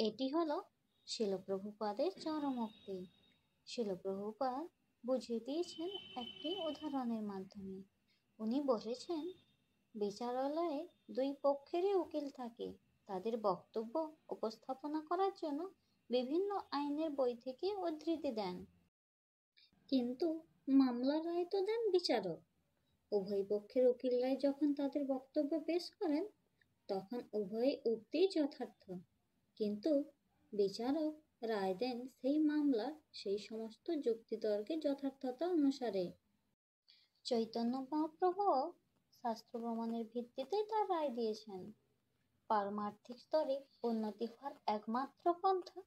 এটি হলো শিল প্রভুপাদের চরমোক্তি। শিল প্রভুপাদ বুঝিয়ে দিয়েছেন একটি উদাহরণের মাধ্যমে। উনি বলেছেন, বিচারালয়ে দুই পক্ষেরই উকিল থাকে। তাদের বক্তব্য উপস্থাপনা করার জন্য বিভিন্ন আইনের বই থেকে উদ্ধৃতি দেন, কিন্তু মামলার রায় তো দেন বিচারক। উভয় পক্ষের উকিলরাই যখন তাদের বক্তব্য পেশ করেন, তখন উভয় উক্তিই যথার্থ, কিন্তু বিচারক রায় দেন সেই মামলার সেই সমস্ত যুক্তিতর্কের যথার্থতা অনুসারে। চৈতন্য মহাপ্রভু শাস্ত্র প্রমাণের ভিত্তিতেই তার রায় দিয়েছেন। পারমার্থিক স্তরে উন্নতি হওয়ার একমাত্র পন্থা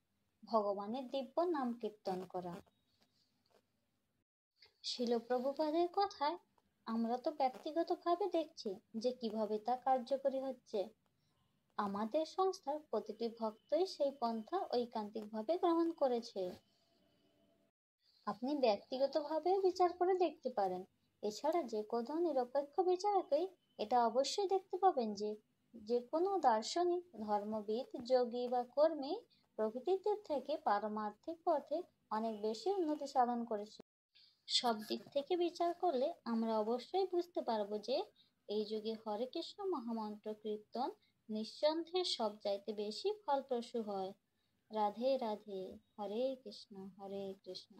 ভগবানের দিব্য নাম কীর্তন করা। শিল প্রভুপাদের কথায় আমরা তো ব্যক্তিগতভাবে দেখছি যে কিভাবে তা কার্যকরী হচ্ছে। আমাদের সংস্থার প্রতিটি ভক্তই সেই পন্থা ঐকান্তিকভাবে গ্রহণ করেছে। আপনি ব্যক্তিগতভাবেও বিচার করে দেখতে পারেন। এছাড়া যে কোনো নিরপেক্ষ বিচারকেই এটা অবশ্যই দেখতে পাবেন যে যে কোনো দার্শনিক, ধর্মবিদ, যোগী বা কর্মী প্রভৃতিদের থেকে পারমার্থিক পথে অনেক বেশি উন্নতি সাধন করেছে। সব দিক থেকে বিচার করলে আমরা অবশ্যই বুঝতে পারবো যে এই যুগে হরে কৃষ্ণ মহামন্ত্র কীর্তন নিঃসন্দেহে সব চাইতে বেশি ফলপ্রসূ হয়। রাধে রাধে, হরে কৃষ্ণ হরে কৃষ্ণ।